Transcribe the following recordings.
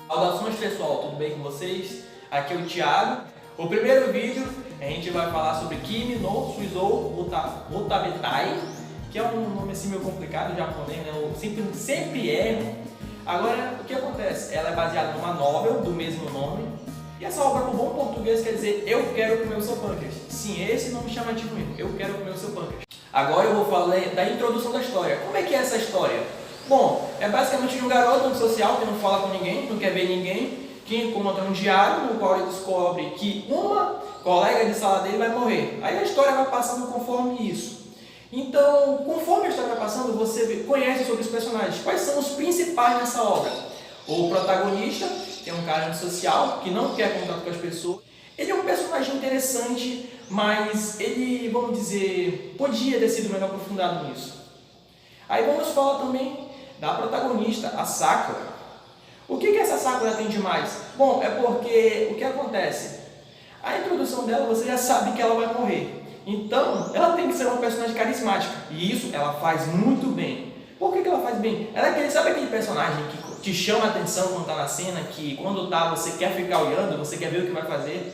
Saudações pessoal, tudo bem com vocês? Aqui é o Thiago. O primeiro vídeo a gente vai falar sobre Kimi no Suizou Watabetai, que é um nome assim meio complicado em japonês, né? Eu sempre erro. Agora, o que acontece? Ela é baseada numa novel do mesmo nome. E essa obra, no bom português, quer dizer eu quero comer o seu pâncreas. Sim, esse nome chamativo mesmo, eu quero comer o seu pâncreas. Agora eu vou falar da introdução da história. Como é que é essa história? Bom, é basicamente de um garoto antissocial que não fala com ninguém, não quer ver ninguém, que encontra um diário no qual ele descobre que uma colega de sala dele vai morrer. Aí a história vai passando conforme isso. Então, conforme a história vai passando, você conhece sobre os personagens. Quais são os principais nessa obra? O protagonista, que é um cara antissocial, que não quer contato com as pessoas. Ele é um personagem interessante, mas ele, vamos dizer, podia ter sido melhor aprofundado nisso. Aí vamos falar também da protagonista, a Sakura. O que essa Sakura tem de mais? Bom, é porque o que acontece? A introdução dela, você já sabe que ela vai morrer. Então, ela tem que ser uma personagem carismática. E isso ela faz muito bem. Por que ela faz bem? Ela é sabe aquele personagem que te chama a atenção quando está na cena, que quando tá você quer ficar olhando, você quer ver o que vai fazer?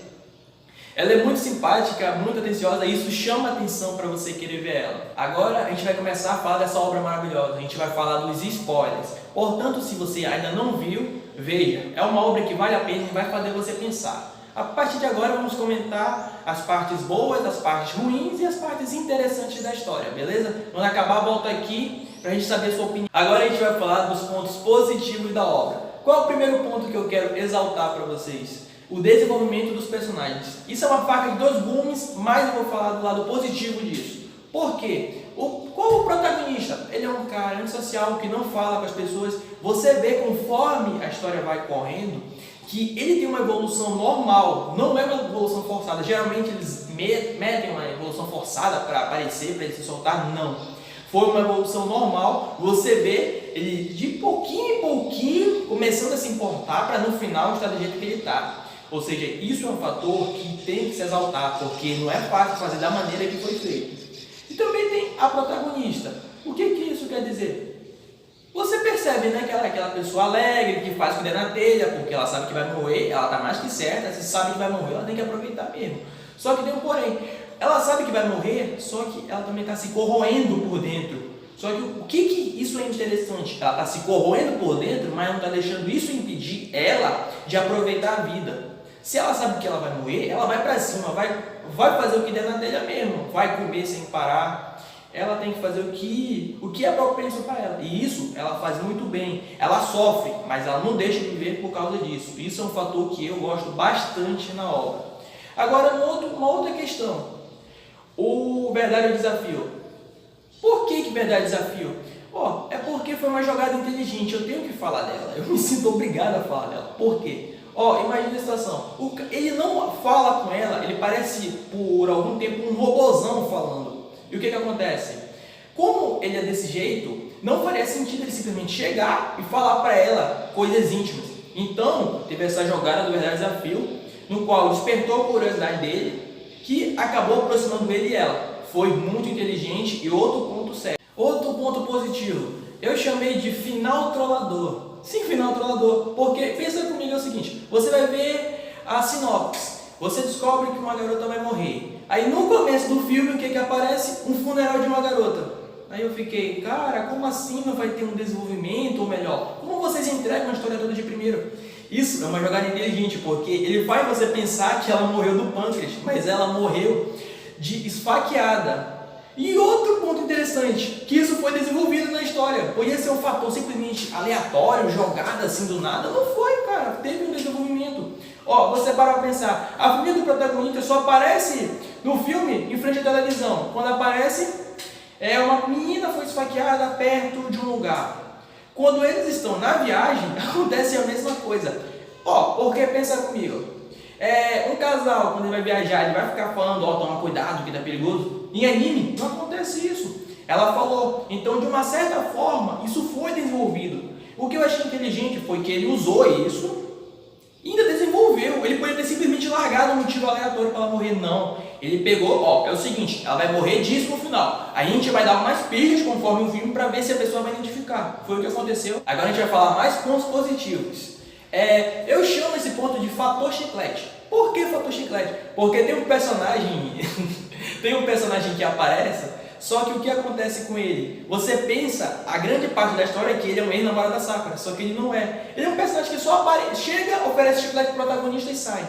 Ela é muito simpática, muito atenciosa, e isso chama a atenção para você querer ver ela. Agora a gente vai começar a falar dessa obra maravilhosa, a gente vai falar dos spoilers. Portanto, se você ainda não viu, veja. É uma obra que vale a pena e vai fazer você pensar. A partir de agora vamos comentar as partes boas, as partes ruins e as partes interessantes da história, beleza? Quando acabar, volta aqui para a gente saber a sua opinião. Agora a gente vai falar dos pontos positivos da obra. Qual é o primeiro ponto que eu quero exaltar para vocês? O desenvolvimento dos personagens. Isso é uma faca de dois gumes, mas eu vou falar do lado positivo disso. Por quê? Qual o protagonista? Ele é um cara antissocial que não fala com as pessoas. Você vê conforme a história vai correndo que ele tem uma evolução normal, não é uma evolução forçada. Geralmente eles metem uma evolução forçada para aparecer, para ele se soltar. Não. Foi uma evolução normal. Você vê ele de pouquinho em pouquinho começando a se importar para no final estar do jeito que ele está. Ou seja, isso é um fator que tem que se exaltar, porque não é fácil fazer da maneira que foi feito. E também tem a protagonista. O que isso quer dizer? Você percebe, né, que ela é aquela pessoa alegre, que faz com o dedo na telha, porque ela sabe que vai morrer, ela está mais que certa, se sabe que vai morrer, ela tem que aproveitar mesmo. Só que tem um porém, ela sabe que vai morrer, só que ela também está se corroendo por dentro. Só que o que isso é interessante? Ela está se corroendo por dentro, mas não está deixando isso impedir ela de aproveitar a vida. Se ela sabe que ela vai morrer, ela vai para cima, vai fazer o que der na telha mesmo, vai comer sem parar. Ela tem que fazer o que é propenso para ela. E isso ela faz muito bem. Ela sofre, mas ela não deixa de viver por causa disso. Isso é um fator que eu gosto bastante na obra. Agora, uma outra questão. O verdadeiro desafio. Por que verdadeiro desafio? É porque foi uma jogada inteligente. Eu tenho que falar dela. Eu me sinto obrigado a falar dela. Por quê? Imagina a situação, ele não fala com ela, ele parece por algum tempo um robozão falando. E o que acontece? Como ele é desse jeito, não faria sentido ele simplesmente chegar e falar para ela coisas íntimas. Então, teve essa jogada do verdadeiro desafio, no qual despertou a curiosidade dele, que acabou aproximando ele e ela. Foi muito inteligente. E outro ponto sério. Outro ponto positivo, eu chamei de final trollador. Sim, final trollador, porque pensa comigo é o seguinte, você vai ver a sinopse, você descobre que uma garota vai morrer, aí no começo do filme o que aparece? Um funeral de uma garota. Aí eu fiquei, cara, como assim não vai ter um desenvolvimento, ou melhor, como vocês entregam a história toda de primeiro? Isso é uma jogada inteligente, porque ele faz você pensar que ela morreu do pâncreas, mas ela morreu de esfaqueada. E outro ponto interessante, que isso foi desenvolvido na história. Podia ser um fator simplesmente aleatório, jogado assim do nada. Não foi, cara. Teve um desenvolvimento. Você para pensar, a família do protagonista só aparece no filme em frente à televisão. Quando aparece, uma menina foi esfaqueada perto de um lugar. Quando eles estão na viagem, acontece a mesma coisa. Porque pensa comigo. Um casal, quando ele vai viajar, ele vai ficar falando, toma cuidado que tá perigoso. Em anime, não acontece isso. Ela falou. Então, de uma certa forma, isso foi desenvolvido. O que eu achei inteligente foi que ele usou isso e ainda desenvolveu. Ele poderia ter simplesmente largado um motivo aleatório para ela morrer. Não. Ele pegou, é o seguinte, ela vai morrer disso no final. Aí a gente vai dar mais pistas conforme o filme para ver se a pessoa vai identificar. Foi o que aconteceu. Agora a gente vai falar mais pontos positivos. Eu chamo esse ponto de fator chiclete. Por que fator chiclete? Porque tem um personagem, tem um personagem que aparece, só que o que acontece com ele? Você pensa, a grande parte da história é que ele é um ex-namorado da Sakura, só que ele não é. Ele é um personagem que só chega, oferece chiclete pro protagonista e sai.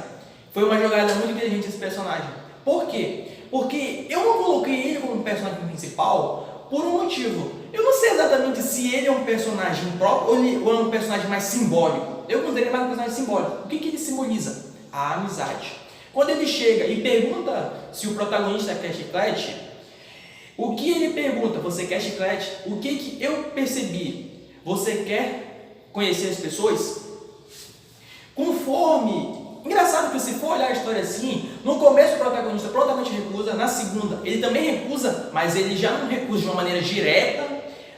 Foi uma jogada muito inteligente esse personagem. Por quê? Porque eu não coloquei ele como personagem principal por um motivo. Eu não sei exatamente se ele é um personagem próprio ou é um personagem mais simbólico. Eu considero ele mais um personagem simbólico. O que ele simboliza? A amizade. Quando ele chega e pergunta se o protagonista quer chiclete, o que ele pergunta? Você quer chiclete? O que eu percebi? Você quer conhecer as pessoas? Conforme... Engraçado que se for olhar a história assim, no começo o protagonista prontamente recusa, na segunda ele também recusa, mas ele já não recusa de uma maneira direta,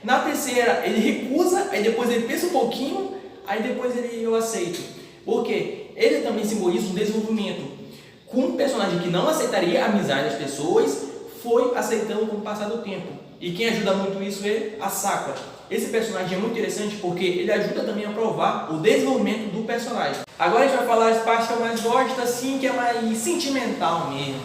na terceira ele recusa, aí depois ele pensa um pouquinho, aí depois eu aceito. Por quê? Ele também simboliza um desenvolvimento. Com um personagem que não aceitaria a amizade das pessoas, foi aceitando com o passar do tempo. E quem ajuda muito isso é a Sakura. Esse personagem é muito interessante porque ele ajuda também a provar o desenvolvimento do personagem. Agora a gente vai falar as partes que eu mais gosto, assim, que é mais sentimental mesmo.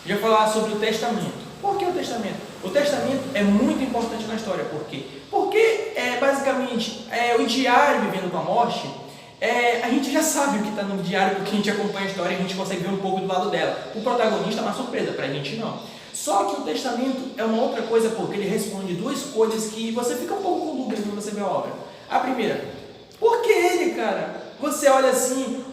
A gente vai falar sobre o testamento. Por que o testamento? O testamento é muito importante na história. Por quê? Porque, basicamente, o diário vivendo com a morte, a gente já sabe o que está no diário, porque a gente acompanha a história e a gente consegue ver um pouco do lado dela. O protagonista é uma surpresa, pra gente não. Só que o testamento é uma outra coisa, porque ele responde duas coisas que você fica um pouco com dúvida quando você vê a obra. A primeira, por que ele, cara? Você olha assim,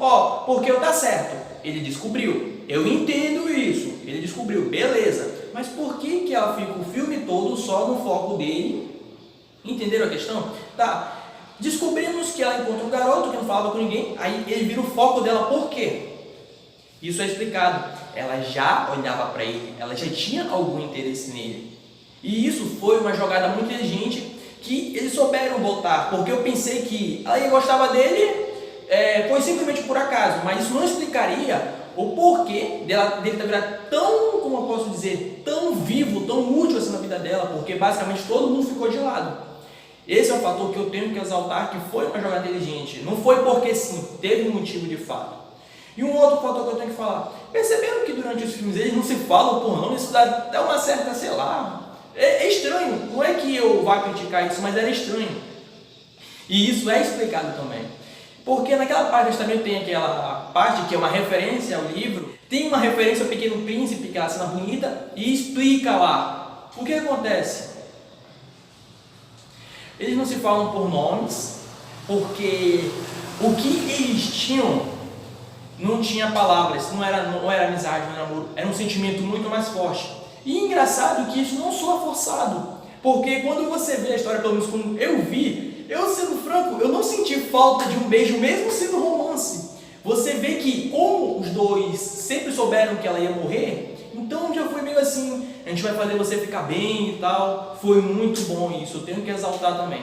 porque tá certo, ele descobriu, eu entendo isso, ele descobriu, beleza, mas por que ela fica o filme todo só no foco dele? Entenderam a questão? Tá, descobrimos que ela encontra um garoto que não falava com ninguém, aí ele vira o foco dela, por quê? Isso é explicado. Ela já olhava para ele, ela já tinha algum interesse nele. E isso foi uma jogada muito inteligente que eles souberam botar, porque eu pensei que ela gostava dele, foi simplesmente por acaso, mas isso não explicaria o porquê dele estar virado tão, como eu posso dizer, tão vivo, tão útil assim na vida dela, porque basicamente todo mundo ficou de lado. Esse é um fator que eu tenho que exaltar, que foi uma jogada inteligente. Não foi porque sim, teve um motivo de fato. E um outro fator que eu tenho que falar, perceberam que durante os filmes eles não se falam por nome, isso dá uma certa, sei lá, é estranho, não é que eu vá criticar isso, mas era estranho. E isso é explicado também, porque naquela parte também tem aquela parte que é uma referência ao livro, tem uma referência ao Pequeno Príncipe, que é a cena bonita, e explica lá, o que acontece? Eles não se falam por nomes, porque o que eles tinham não tinha palavras, não era amizade, não era amor, era um sentimento muito mais forte. E engraçado que isso não soa forçado, porque quando você vê a história, pelo menos como eu vi, eu sendo franco, eu não senti falta de um beijo, mesmo sendo romance. Você vê que como os dois sempre souberam que ela ia morrer, então já foi meio assim, a gente vai fazer você ficar bem e tal. Foi muito bom isso, eu tenho que exaltar também.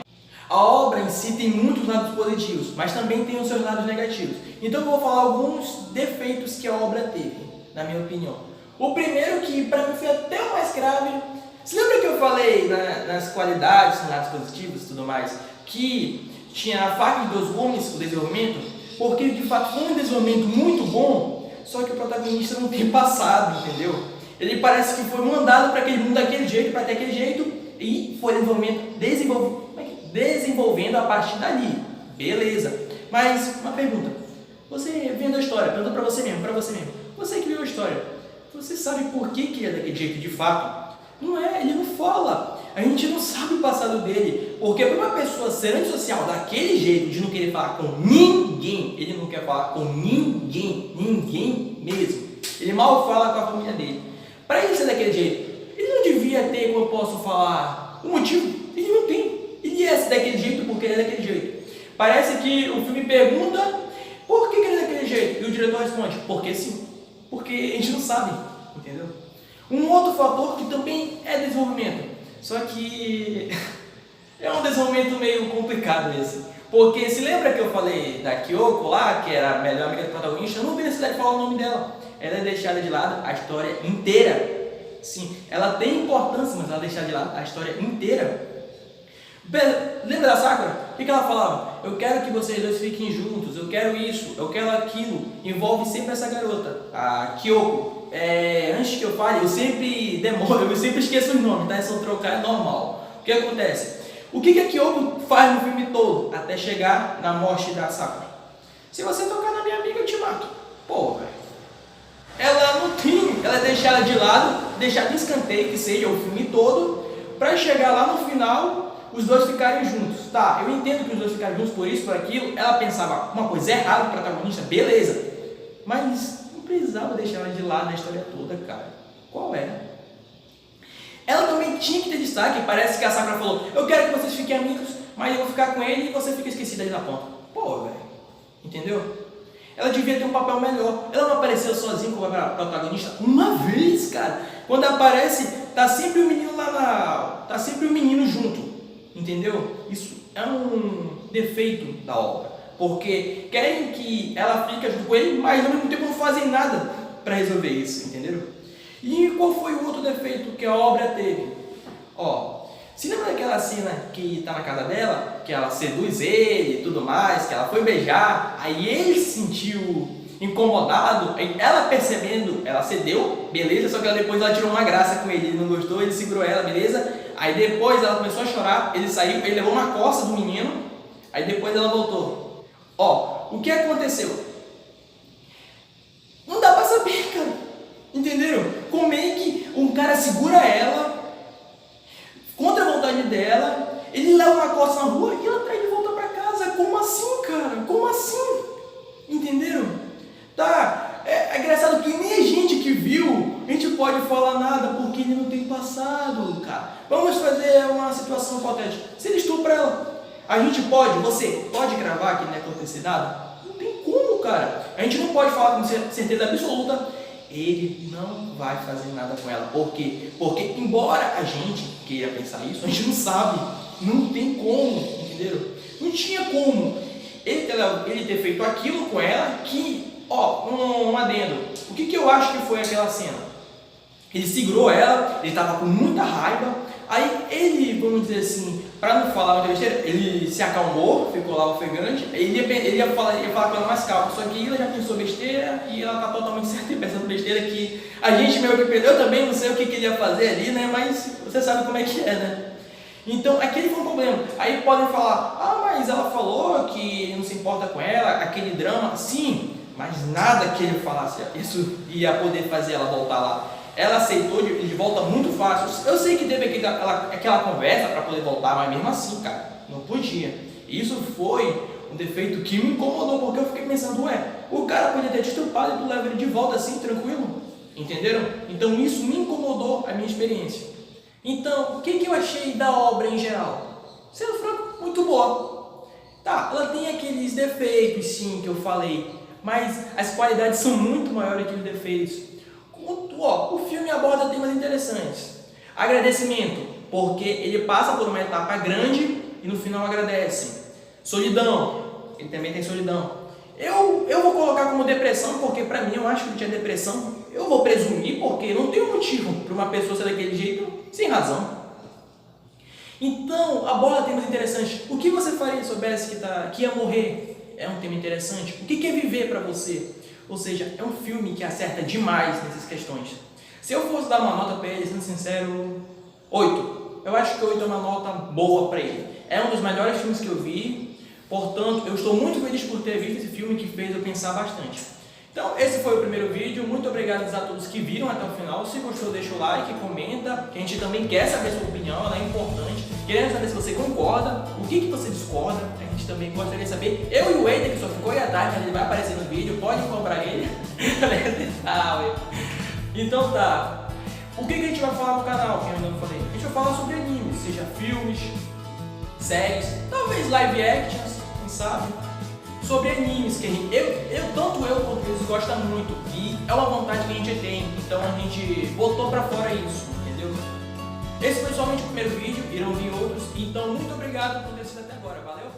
A obra em si tem muitos lados positivos, mas também tem os seus lados negativos. Então eu vou falar alguns defeitos que a obra teve, na minha opinião. O primeiro, que para mim foi até o mais grave, você lembra que eu falei nas qualidades, nos lados positivos e tudo mais, que tinha a faca de dois gumes, o desenvolvimento? Porque de fato foi um desenvolvimento muito bom, só que o protagonista não tem passado, entendeu? Ele parece que foi mandado para aquele mundo daquele jeito, para ter aquele jeito, e foi desenvolvendo a partir dali. Beleza. Mas uma pergunta. Você vendo a história, pergunta para você mesmo, Você que viu a história, você sabe por que ele é daquele jeito de fato? Não é, ele não fala. A gente não sabe o passado dele. Porque para uma pessoa ser antissocial daquele jeito, de não querer falar com ninguém, ele não quer falar com ninguém mesmo. Ele mal fala com a família dele. Para ele ser daquele jeito, ele não devia ter, como eu posso falar, um motivo. Ele não tem. Ele é daquele jeito porque ele é daquele jeito. Parece que o filme pergunta por que ele é daquele jeito, e o diretor responde, porque sim. Porque a gente não sabe, entendeu? Um outro fator que também é desenvolvimento, só que é um desenvolvimento meio complicado esse. Porque se lembra que eu falei da Kyoko lá, que era a melhor amiga do protagonista, eu não vi necessidade de falar o nome dela. Ela é deixada de lado a história inteira. Sim, ela tem importância, mas ela é deixada de lado a história inteira. Lembra da Sakura? O que ela falava? eu quero que vocês dois fiquem juntos, eu quero isso, eu quero aquilo. Envolve sempre essa garota, a Kyoko. Antes que eu fale, eu sempre demoro, eu sempre esqueço os nomes, tá? Se eu trocar é normal. O que acontece? O que a Kyoko faz no filme todo, até chegar na morte da Sakura? Se você tocar na minha amiga, eu te mato. Pô, velho. Ela não tem, ela é deixada de lado, deixada de escanteio, que seja o filme todo, pra chegar lá no final, os dois ficarem juntos. Tá, eu entendo que os dois ficaram juntos por isso, por aquilo. Ela pensava uma coisa errada pro protagonista, beleza. Mas não precisava deixar ela de lado na história toda, cara. Qual era? Ela também tinha que ter destaque. Parece que a Sakura falou, eu quero que vocês fiquem amigos, mas eu vou ficar com ele e você fica esquecida aí na ponta. Pô, velho. Entendeu? Ela devia ter um papel melhor. Ela não apareceu sozinha como protagonista uma vez, cara. Quando aparece, tá sempre o menino tá sempre o menino junto. Entendeu? Isso é um defeito da obra. Porque querem que ela fique junto com ele, mas ao mesmo tempo não fazem nada para resolver isso, entendeu? E qual foi o outro defeito que a obra teve? Ó, se lembra daquela cena que tá na casa dela, que ela seduz ele e tudo mais, que ela foi beijar, aí ele se sentiu incomodado, aí ela percebendo, ela cedeu, beleza, só que depois ela tirou uma graça com ele não gostou, ele segurou ela, beleza, aí depois ela começou a chorar, ele saiu, ele levou uma coça do menino, aí depois ela voltou. Ó, o que aconteceu? Não dá pra saber, cara, entenderam? Como é que um cara segura ela contra a vontade dela, ele leva uma coça na rua e ela traz de volta pra casa. Como assim, cara? Como assim? Entenderam? Tá, é engraçado que nem a gente que viu, a gente pode falar nada porque ele não tem passado, cara. Vamos fazer uma situação hipotética. Se ele estupra ela, a gente pode, você pode gravar que não ia acontecer nada? Não tem como, cara. A gente não pode falar com certeza absoluta, ele não vai fazer nada com ela. Por quê? Porque embora a gente queira pensar isso, a gente não sabe, não tem como, entenderam? Não tinha como ele ter feito aquilo com ela que, ó, um adendo. O que eu acho que foi aquela cena? Ele segurou ela, ele estava com muita raiva, aí ele, vamos dizer assim, para não falar muita besteira, ele se acalmou, ficou lá ofegante, ele ia falar com ela mais calma, só que ela já pensou besteira e ela está totalmente certa pensando besteira que a gente meio que perdeu. Eu também não sei o que ele ia fazer ali, né, mas você sabe como é que é, né? Então, aquele foi um problema. Aí podem falar, mas ela falou que não se importa com ela, aquele drama, sim, mas nada que ele falasse, isso ia poder fazer ela voltar lá. Ela aceitou de volta muito fácil. Eu sei que teve aquela conversa para poder voltar, mas mesmo assim, cara, não podia. Isso foi um defeito que me incomodou, porque eu fiquei pensando, o cara podia ter te estrupado e tu leva ele de volta assim, tranquilo. Entenderam? Então isso me incomodou a minha experiência. Então, o que eu achei da obra em geral? Sendo franco, muito boa. Tá, ela tem aqueles defeitos, sim, que eu falei, mas as qualidades são muito maiores que os defeitos. O filme aborda temas interessantes. Agradecimento, porque ele passa por uma etapa grande e no final agradece. Solidão, ele também tem solidão. Eu vou colocar como depressão, porque pra mim eu acho que ele tinha depressão. Eu vou presumir, porque não tem motivo para uma pessoa ser daquele jeito sem razão. Então, aborda temas interessantes. O que você faria se soubesse que ia morrer? É um tema interessante. O que é viver para você? Ou seja, é um filme que acerta demais nessas questões. Se eu fosse dar uma nota para ele, sendo sincero, 8. Eu acho que 8 é uma nota boa para ele. É um dos melhores filmes que eu vi. Portanto, eu estou muito feliz por ter visto esse filme que fez eu pensar bastante. Então, esse foi o primeiro vídeo. Muito obrigado a todos que viram até o final. Se gostou, deixa o like, comenta, que a gente também quer saber a sua opinião, ela é importante. Querendo saber se você concorda, o que você discorda, a gente também gostaria de saber. Eu e o Wader, que só ficou aí atrás, mas ele vai aparecer no vídeo, pode comprar ele. Então tá. O que a gente vai falar no canal, que eu ainda não falei? A gente vai falar sobre animes, seja filmes, séries, talvez live actions, quem sabe? Sobre animes, que tanto eu quanto eles gostam muito e é uma vontade que a gente tem, então a gente botou pra fora isso, entendeu? Esse foi somente o primeiro vídeo, irão vir outros, então muito obrigado por ter assistido até agora, valeu?